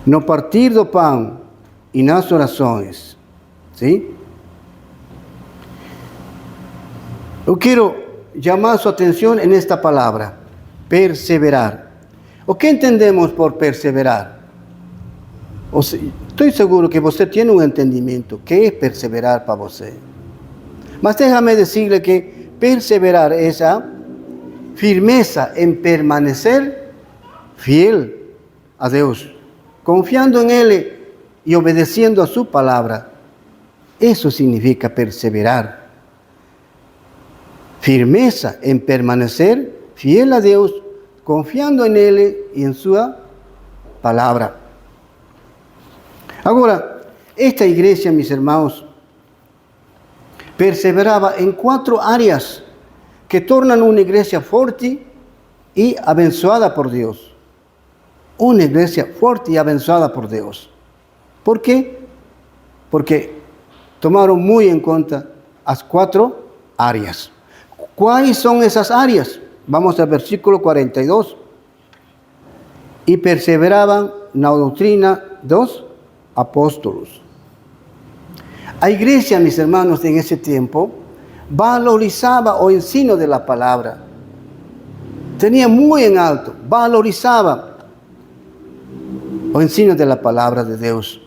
no partir do pão e nas orações. Sim? Eu quero chamar sua atenção nesta palavra, perseverar. O que entendemos por perseverar? Estou seguro que você tem um entendimento que é perseverar para você. Mas déjame decirle que perseverar é a firmeza em permanecer fiel a Deus, confiando en Él y obedeciendo a su palabra. Eso significa perseverar. Firmeza en permanecer fiel a Dios, confiando en Él y en su palabra. Ahora, esta iglesia, mis hermanos, perseveraba en 4 áreas que tornan una iglesia fuerte y abençoada por Dios. Una iglesia fuerte y abençoada por Dios. ¿Por qué? Porque tomaron muy en cuenta las 4 áreas. ¿Cuáles son esas áreas? Vamos al versículo 42. Y perseveraban en la doctrina dos apóstolos. La iglesia, mis hermanos, en ese tiempo, valorizaba el ensino de la palabra. Tenía muy en alto, valorizaba el ensino de la palabra de Dios.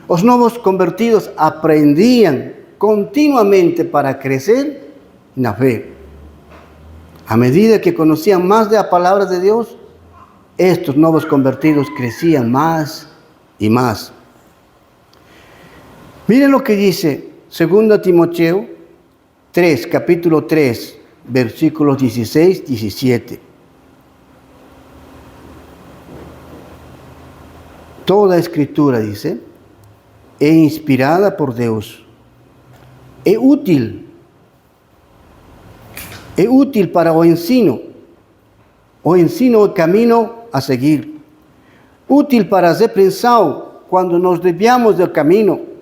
Los nuevos convertidos aprendían continuamente para crecer en la fe. A medida que conocían más de la palabra de Dios, estos nuevos convertidos crecían más y más. Miren lo que dice 2 Timoteo 3, capítulo 3, versículos 16, 17. Toda escritura, dice, es inspirada por Dios. Es útil para el ensino el camino a seguir. Útil para reprensão cuando nos desviamos del camino.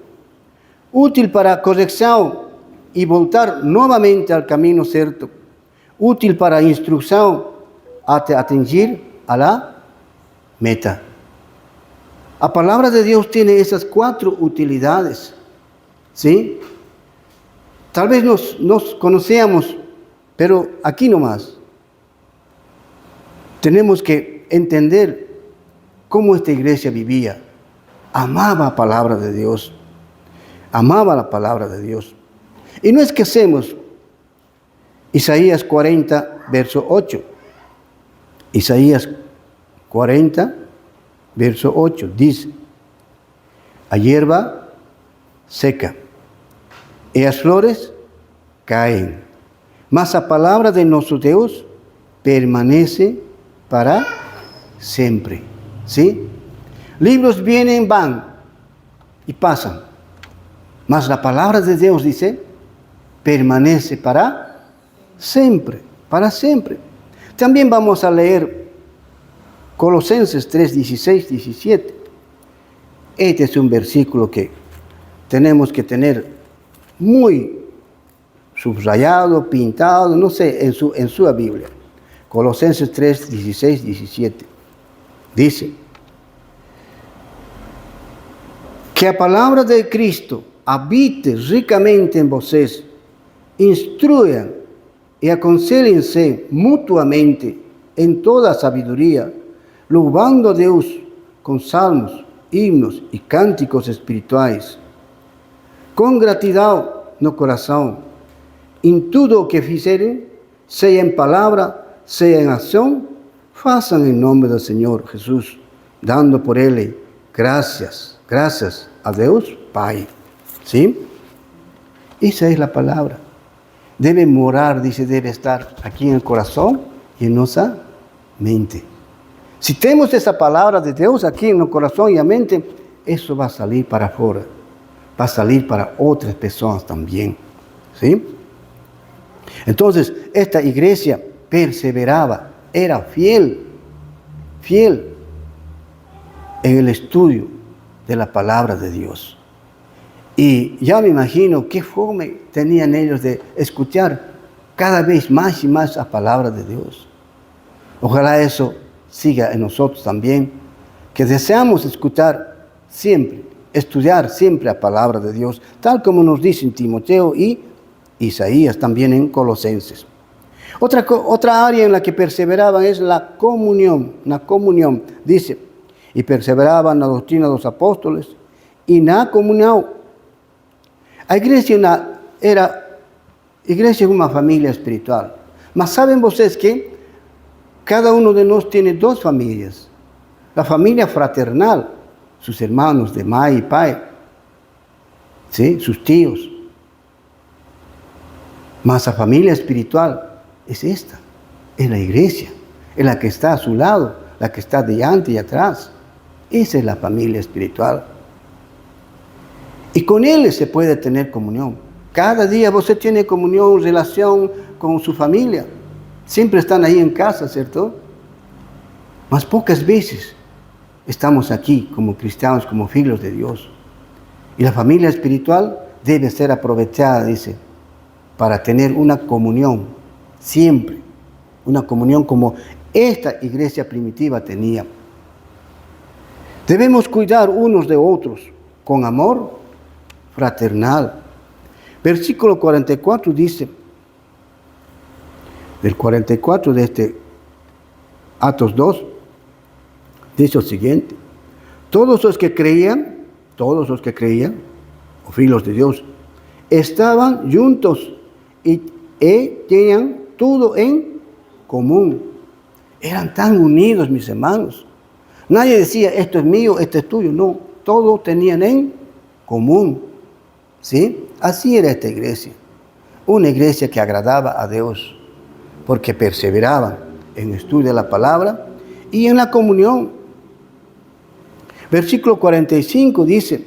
Útil para corrección y voltar nuevamente al camino cierto. Útil para instrucción hasta atingir a la meta. La palabra de Dios tiene esas 4 utilidades. ¿Sí? Tal vez nos conocemos, pero aquí nomás. Tenemos que entender cómo esta iglesia vivía. Amaba la palabra de Dios. Amaba la palabra de Dios. Y no esquecemos Isaías 40, verso 8. Isaías 40, verso 8, dice: la hierba seca y las flores caen, mas la palabra de nuestro Dios permanece para siempre. ¿Sí? Libros vienen, van y pasan, mas la palabra de Dios, dice, permanece para siempre, para siempre. También vamos a leer Colosenses 3, 16, 17. Este es un versículo que tenemos que tener muy subrayado, pintado, no sé, en su Biblia. Colosenses 3, 16, 17. Dice: que la palabra de Cristo habite ricamente en vosotros, instruyan y aconséjense mutuamente en toda sabiduría, louvando a Dios con salmos, himnos y cánticos espirituales, con gratitud no corazón, en todo lo que fizeren, sea en palabra, sea en acción, façam en nombre del Señor Jesús, dando por Él gracias a Dios Pai. ¿Sí? Esa es la palabra. Debe morar, dice, debe estar aquí en el corazón y en nuestra mente. Si tenemos esa palabra de Dios aquí en el corazón y la mente, eso va a salir para afuera. Va a salir para otras personas también. ¿Sí? Entonces, esta iglesia perseveraba, era fiel en el estudio de la palabra de Dios. Y ya me imagino qué forma tenían ellos de escuchar cada vez más y más la palabra de Dios. Ojalá eso siga en nosotros también, que deseamos escuchar siempre, estudiar siempre la palabra de Dios, tal como nos dicen Timoteo y Isaías, también en Colosenses. Otra área en la que perseveraban es la comunión. Dice, y perseveraban en la doctrina de los apóstoles y na comunión. La iglesia es una familia espiritual. Mas saben ustedes que cada uno de nosotros tiene dos familias. La familia fraternal, sus hermanos de madre y padre, ¿sí? Sus tíos. Mas la familia espiritual es esta, es la iglesia, es la que está a su lado, la que está delante y atrás. Esa es la familia espiritual. Y con él se puede tener comunión. Cada día usted tiene comunión, relación con su familia. Siempre están ahí en casa, ¿cierto? Mas pocas veces estamos aquí como cristianos, como hijos de Dios. Y la familia espiritual debe ser aprovechada, dice, para tener una comunión, siempre. Una comunión como esta iglesia primitiva tenía. Debemos cuidar unos de otros con amor fraternal. Versículo 44 dice, del 44 de Atos 2, dice lo siguiente: todos los que creían, o hijos de Dios, estaban juntos y tenían todo en común. Eran tan unidos, mis hermanos. Nadie decía, esto es mío, esto es tuyo. No, todos tenían en común. ¿Sí? Así era esta iglesia. Una iglesia que agradaba a Dios, porque perseveraban en el estudio de la palabra y en la comunión. Versículo 45 dice,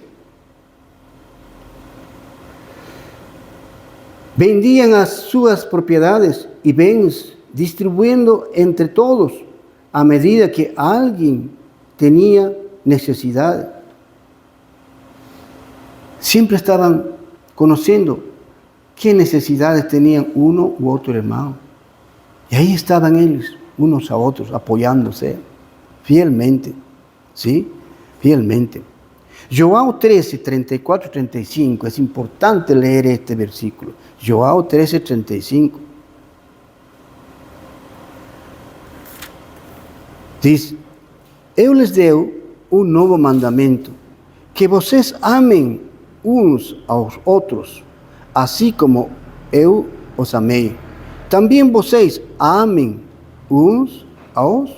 vendían las sus propiedades y bienes, distribuyendo entre todos a medida que alguien tenía necesidad. Siempre estaban conociendo qué necesidades tenían uno u otro hermano. Y ahí estaban ellos, unos a otros, apoyándose fielmente. ¿Sí? Fielmente. João 13, 34, 35. Es importante leer este versículo. João 13, 35. Diz, eu les deu um novo mandamento, que vocês amem uns aos outros, assim como eu os amei. Também vocês amem uns aos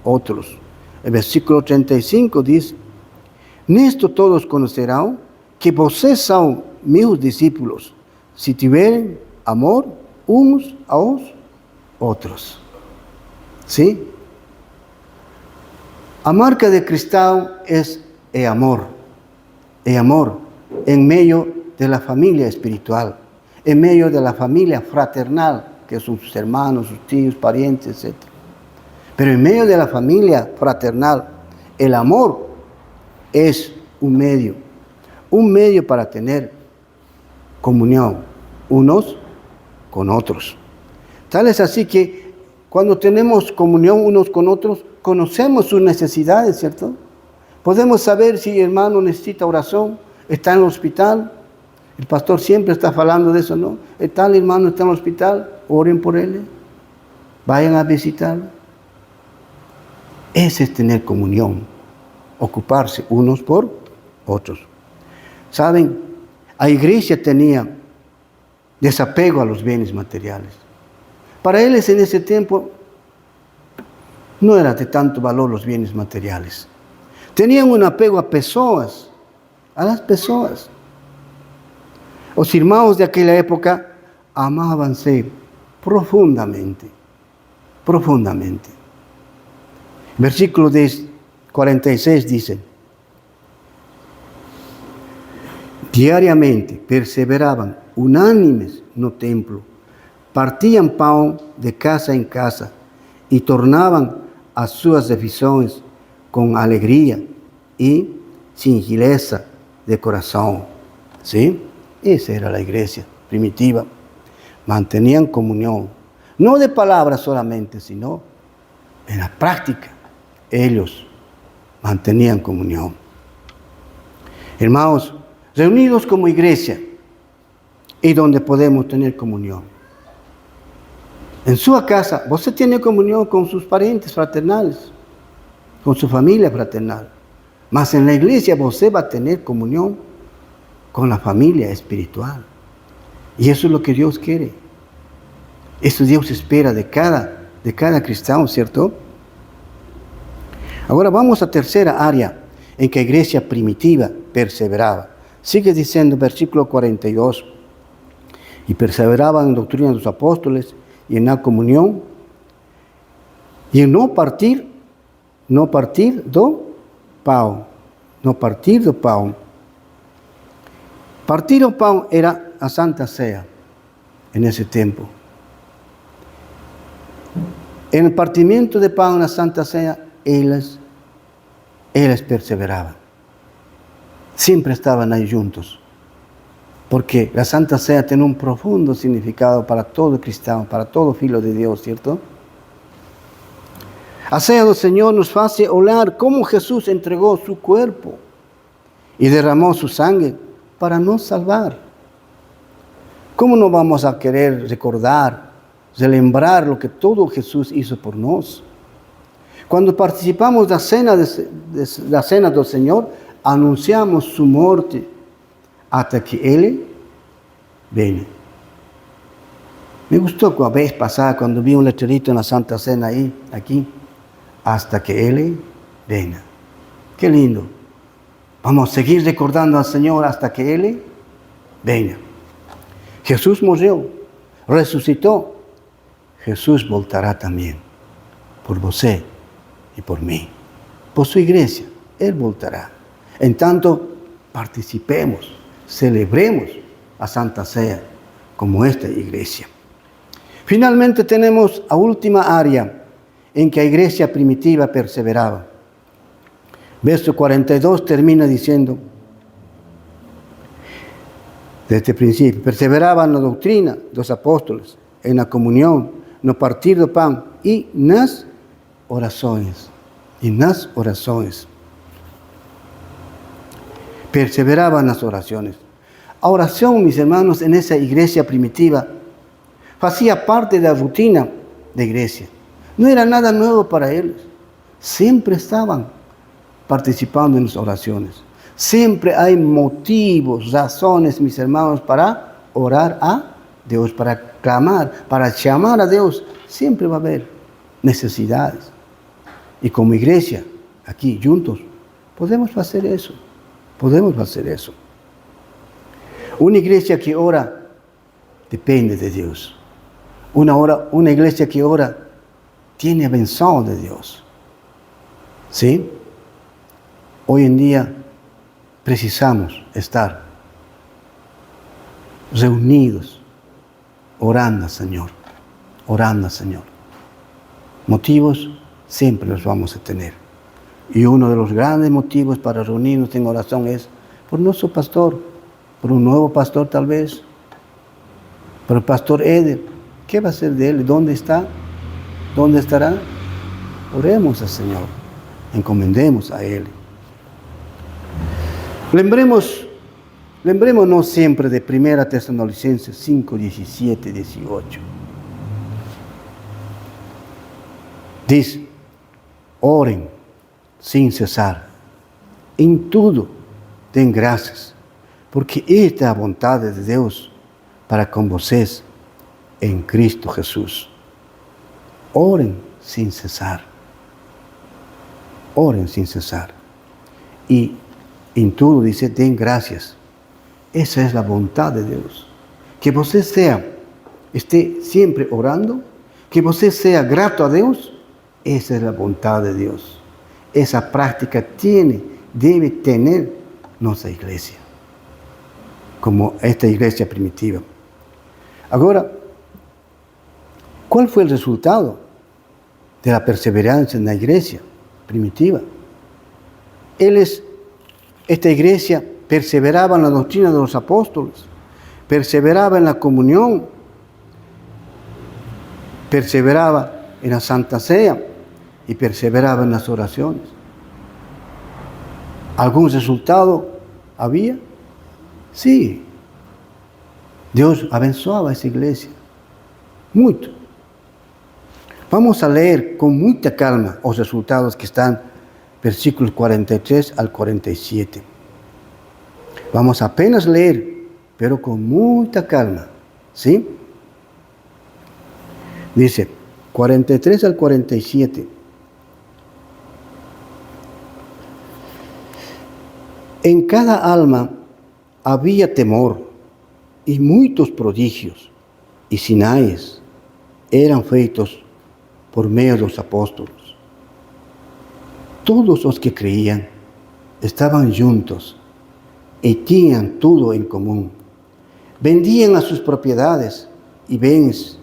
outros. El versículo 35 diz, nisto todos conocerão que vocês são meus discípulos, se tiverem amor uns aos outros. ¿Sí? A marca de cristão é amor. É amor en medio de la familia espiritual, en medio de la familia fraternal, que son sus hermanos, sus tíos, parientes, etc. Pero en medio de la familia fraternal, el amor es un medio para tener comunión unos con otros. Tal es así que cuando tenemos comunión unos con otros, conocemos sus necesidades, ¿cierto? Podemos saber si el hermano necesita oración, está en el hospital. El pastor siempre está hablando de eso, ¿no? El tal hermano está en el hospital, oren por él, vayan a visitarlo. Ese es tener comunión, ocuparse unos por otros. ¿Saben? La iglesia tenía desapego a los bienes materiales. Para ellos en ese tiempo no era de tanto valor los bienes materiales. Tenían un apego a personas, a las personas. Los hermanos de aquella época amábanse profundamente, profundamente. Versículo 46 dice, diariamente perseveraban unánimes no templo, partían pan de casa en casa y tornaban a sus aficiones con alegría y singeleza de corazón. ¿Sí? Esa era la iglesia primitiva. Mantenían comunión, no de palabras solamente, sino en la práctica. Ellos mantenían comunión. Hermanos, reunidos como iglesia y donde podemos tener comunión. En su casa, usted tiene comunión con sus parientes fraternales, con su familia fraternal. Mas en la iglesia usted va a tener comunión con la familia espiritual. Y eso es lo que Dios quiere. Eso Dios espera de cada cristiano, ¿cierto? Ahora vamos a tercera área en que la iglesia primitiva perseveraba. Sigue diciendo versículo 42. Y perseveraban en doctrina de los apóstoles y en la comunión y en no partir do pão. No partir do pão. Partir do pão era a Santa Ceia en ese tiempo. En el partimiento de pan en la Santa Cena, ellos perseveraban. Siempre estaban ahí juntos. Porque la Santa Cena tiene un profundo significado para todo cristiano, para todo hijo de Dios, ¿cierto? A ceia del Señor nos hace orar cómo Jesús entregó su cuerpo y derramó su sangre para nos salvar. ¿Cómo no vamos a querer recordar, relembrar lo que todo Jesús hizo por nos? Cuando participamos de la cena del Señor, anunciamos su muerte hasta que Él venga. Me gustó la vez pasada cuando vi un letrerito en la Santa Cena aquí, hasta que Él venga. Qué lindo. Vamos a seguir recordando al Señor hasta que Él venga. Jesús murió, resucitó. Jesús voltará también por você y por mí, por su iglesia. Él voltará. En tanto, participemos, celebremos a Santa Cena como esta iglesia. Finalmente tenemos la última área en que la iglesia primitiva perseveraba. Verso 42 termina diciendo, desde el principio, perseveraban en la doctrina de los apóstoles, en la comunión, no partir do pan y nas oraciones. Perseveraban en las oraciones. La oración, mis hermanos, en esa iglesia primitiva, hacía parte de la rutina de la iglesia. No era nada nuevo para ellos. Siempre estaban participando en las oraciones. Siempre hay motivos, razones, mis hermanos, para orar a Dios, para clamar, para llamar a Dios. Siempre va a haber necesidades. Y como iglesia, aquí juntos, podemos hacer eso. Una iglesia que ora depende de Dios. Una iglesia que ora tiene bendición de Dios. ¿Sí? Hoy en día precisamos estar reunidos, orando al Señor. Motivos siempre los vamos a tener. Y uno de los grandes motivos para reunirnos en oración es por nuestro pastor, por un nuevo pastor tal vez, por el pastor Eder. ¿Qué va a ser de él? ¿Dónde está? ¿Dónde estará? Oremos al Señor, encomendemos a Él. Lembrémonos siempre de 1 Tesalonicenses 5, 17, 18. Dice, oren sin cesar, en todo den gracias, porque esta es la voluntad de Dios para con vosotros en Cristo Jesús. Oren sin cesar. Y en todo dice, den gracias. Esa es la voluntad de Dios. Que usted esté siempre orando, que usted sea grato a Dios. Esa es la voluntad de Dios. Esa práctica debe tener nuestra iglesia, como esta iglesia primitiva. Ahora, ¿cuál fue el resultado de la perseverancia en la iglesia primitiva? Esta iglesia perseveraba en la doctrina de los apóstoles, perseveraba en la comunión, perseveraba en la Santa Cena y perseveraba en las oraciones. ¿Algún resultado había? Sí. Deus abençoava essa igreja. Muito. Vamos a leer con mucha calma los resultados que están versículos 43 al 47. Vamos a apenas leer, pero con mucha calma. ¿Sí? Dice, 43 al 47. En cada alma había temor y muchos prodigios y sinais eran feitos por medio de los apóstoles. Todos los que creían estaban juntos y tenían todo en común. Vendían a sus propiedades y bienes,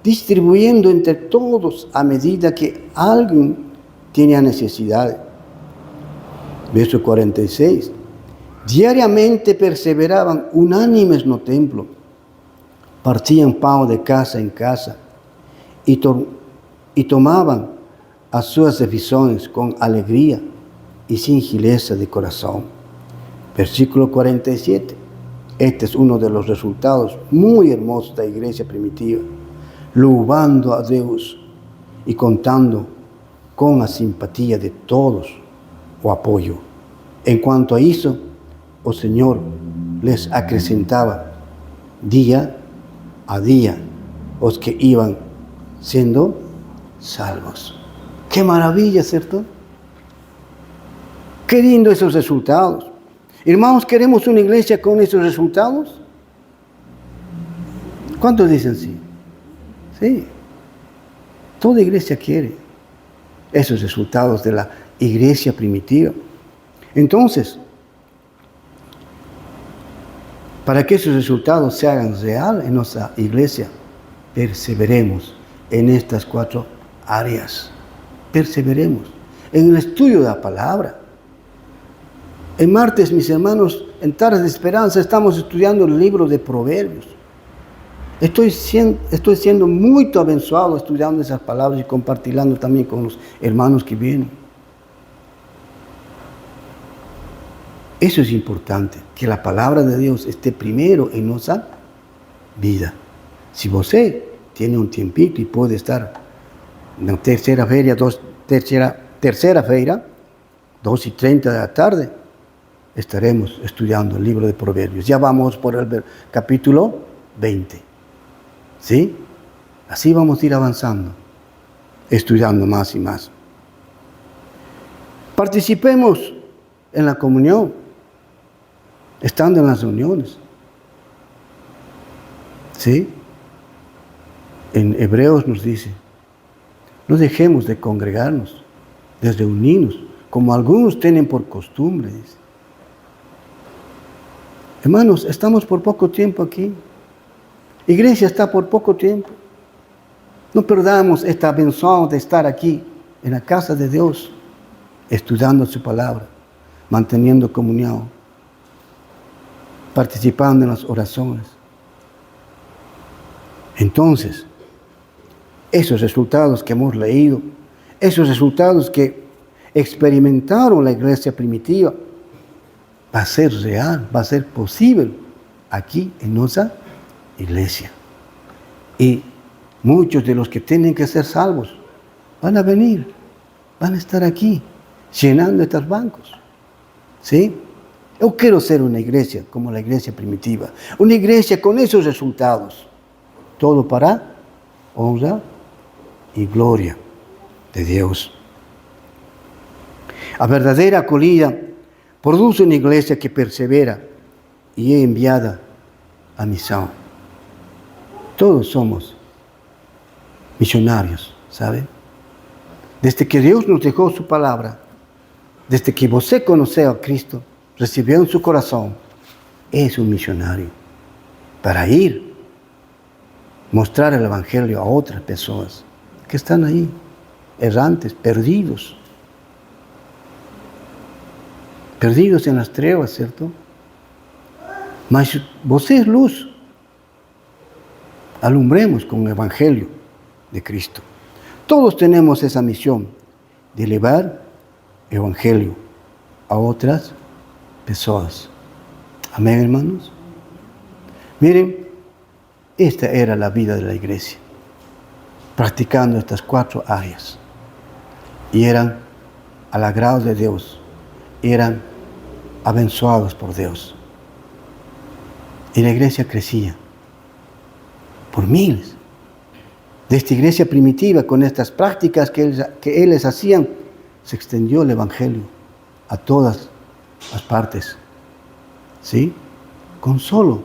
distribuyendo entre todos a medida que alguien tenía necesidad. Verso 46. Diariamente perseveraban unánimes no templo, partían pan de casa en casa y tomaban as suas refeições con alegría y singeleza de corazón. Versículo 47. Este es uno de los resultados muy hermosos de la iglesia primitiva, louvando a Dios y contando con la simpatía de todos o apoyo. En cuanto a eso, el Señor les acrecentaba día a día los que iban siendo salvos. ¡Qué maravilla!, ¿cierto? ¡Qué lindo esos resultados! Hermanos, ¿queremos una iglesia con esos resultados? ¿Cuántos dicen sí? Sí. Toda iglesia quiere esos resultados de la iglesia primitiva. Entonces, para que esos resultados se hagan real en nuestra iglesia, perseveremos en estas 4 áreas. Perseveremos en el estudio de la palabra. El martes, mis hermanos, en Tardes de Esperanza, estamos estudiando el libro de Proverbios. Estoy siendo muy abençoado estudiando esas palabras y compartiendo también con los hermanos que vienen. Eso es importante, que la palabra de Dios esté primero en nuestra vida. Si usted tiene un tiempito y puede estar en la tercera feira, 2:30 de la tarde, estaremos estudiando el libro de Proverbios. Ya vamos por el capítulo 20. ¿Sí? Así vamos a ir avanzando, estudiando más y más. Participemos en la comunión, estando en las reuniones. ¿Sí? En Hebreos nos dice, no dejemos de congregarnos, de reunirnos, como algunos tienen por costumbre, dice. Hermanos, estamos por poco tiempo aquí. Iglesia está por poco tiempo. No perdamos esta bendición de estar aquí, en la casa de Dios, estudiando su palabra, manteniendo comunión, participando en las oraciones. Entonces, esos resultados que hemos leído, esos resultados que experimentaron la iglesia primitiva, va a ser real, va a ser posible aquí en nuestra iglesia. Y muchos de los que tienen que ser salvos van a venir, van a estar aquí, llenando estos bancos. ¿Sí? Yo quiero ser una iglesia como la iglesia primitiva, una iglesia con esos resultados. Todo para honra y gloria de Dios. La verdadera acogida produce una iglesia que persevera y es enviada a misión. Todos somos misionarios, ¿sabe? Desde que Dios nos dejó su palabra, desde que usted conoció a Cristo, recibió en su corazón, es un misionario para ir, mostrar el Evangelio a otras personas que están ahí, errantes, perdidos en las trevas, ¿cierto? Mas usted es luz. Alumbremos con el Evangelio de Cristo. Todos tenemos esa misión de llevar el Evangelio a otras pessoas. Amén, hermanos. Miren, esta era la vida de la iglesia, practicando estas 4 áreas. Y eran al agrado de Dios, eran abençoados por Dios. Y la iglesia crecía por miles. De esta iglesia primitiva, con estas prácticas que ellos hacían, se extendió el evangelio a todas las partes. ¿Sí? Con solo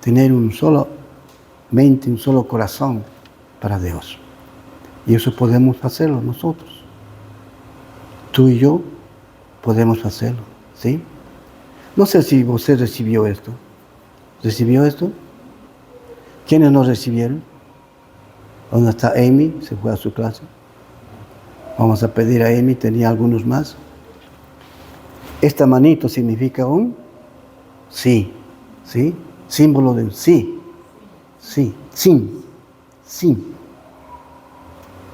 tener un solo mente, un solo corazón para Dios. Y eso podemos hacerlo nosotros. Tú y yo podemos hacerlo. ¿Sí? No sé si usted recibió esto. ¿Recibió esto? ¿Quiénes no recibieron? ¿Dónde está Amy? Se fue a su clase. Vamos a pedir a Amy, tenía algunos más. Esta manito significa un sí, ¿sí? Símbolo de un sí, sí, sin, sin.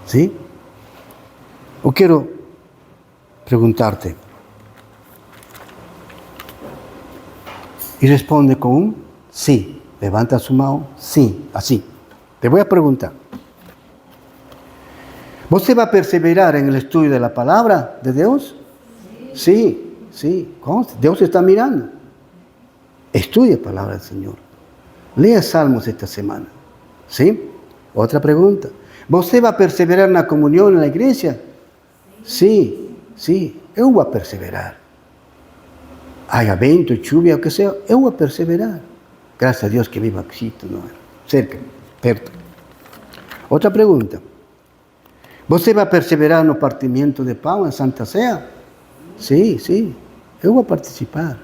¿Sí? O quiero preguntarte. Y responde con un sí. Levanta su mano, sí, así. Te voy a preguntar. ¿Você va a perseverar en el estudio de la palabra de Dios? Sí, sí. Dios está mirando. Estudia la palabra del Señor. Lea Salmos esta semana. ¿Sí? Otra pregunta. ¿Você va a perseverar en la comunión en la iglesia? Sí, sí. Eu vou perseverar. Haya vento, lluvia, o que sea, eu vou perseverar. Gracias a Dios que vivo aquí, no, cerca, perto. Otra pregunta. ¿Você va a perseverar no partimento de pão en Santa Ceia? Sí, sí. Eu vou participar.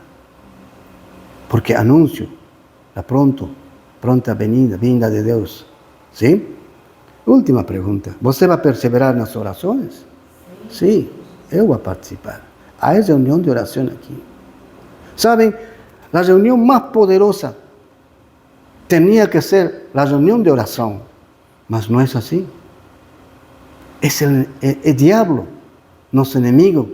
Porque anuncio la pronta vinda de Dios. ¿Sí? Última pregunta. ¿Você va a perseverar nas orações? Sí, eu vou participar. Hay reunión de oración aquí. ¿Saben? La reunión más poderosa tenía que ser la reunión de oración, mas no es así. Es el diablo, nuestro enemigo.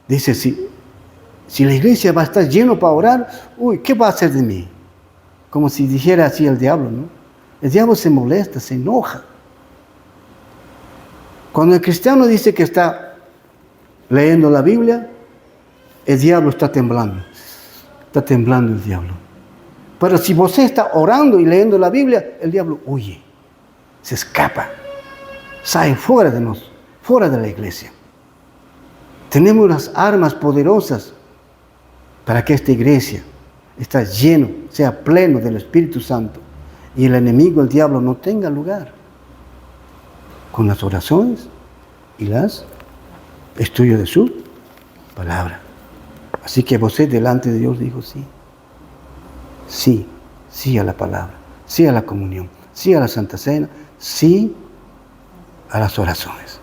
Dice, si la iglesia va a estar lleno para orar, ¿qué va a hacer de mí? Como si dijera así el diablo, ¿no? El diablo se molesta, se enoja. Cuando el cristiano dice que está leyendo la Biblia, el diablo está temblando. Está temblando el diablo. Pero si usted está orando y leyendo la Biblia, el diablo huye, se escapa, sale fuera de nosotros, fuera de la iglesia. Tenemos las armas poderosas para que esta iglesia esté lleno, sea pleno del Espíritu Santo y el enemigo, el diablo, no tenga lugar. Con las oraciones y las estudios de su palabra. Así que usted delante de Dios dijo sí. Sí, sí a la palabra, sí a la comunión, sí a la Santa Cena, sí a las oraciones.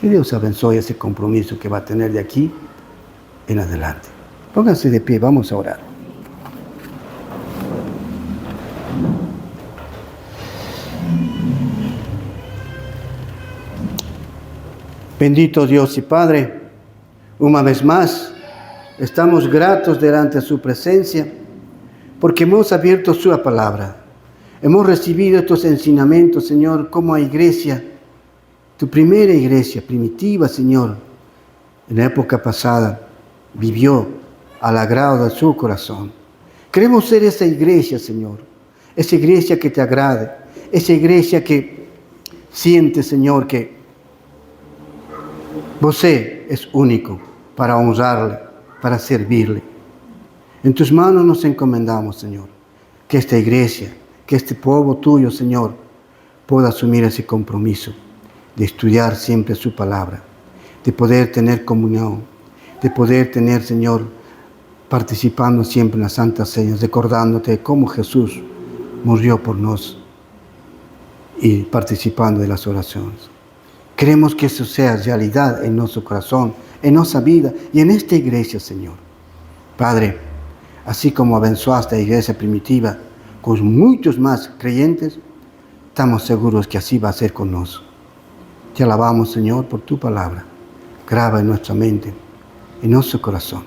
Que Dios abençoe ese compromiso que va a tener de aquí en adelante. Pónganse de pie, vamos a orar. Bendito Dios y Padre, una vez más estamos gratos delante de su presencia porque hemos abierto su palabra. Hemos recibido estos enseñamientos, Señor, como iglesia, tu primera iglesia primitiva, Señor, en la época pasada, vivió al agrado de su corazón. Queremos ser esa iglesia, Señor, esa iglesia que te agrade, esa iglesia que siente, Señor, que você es único para honrarle, para servirle. En tus manos nos encomendamos, Señor, que esta iglesia, que este pueblo tuyo, Señor, pueda asumir ese compromiso de estudiar siempre su palabra, de poder tener comunión, de poder tener, Señor, participando siempre en las santas señas, recordándote de cómo Jesús murió por nosotros y participando de las oraciones. Queremos que eso sea realidad en nuestro corazón, en nuestra vida y en esta iglesia, Señor. Padre, así como abençoaste a la iglesia primitiva con muchos más creyentes, estamos seguros que así va a ser con nosotros. Te alabamos, Señor, por tu palabra. Graba en nuestra mente, en nuestro corazón.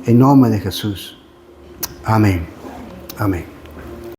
En nombre de Jesús. Amén. Amén.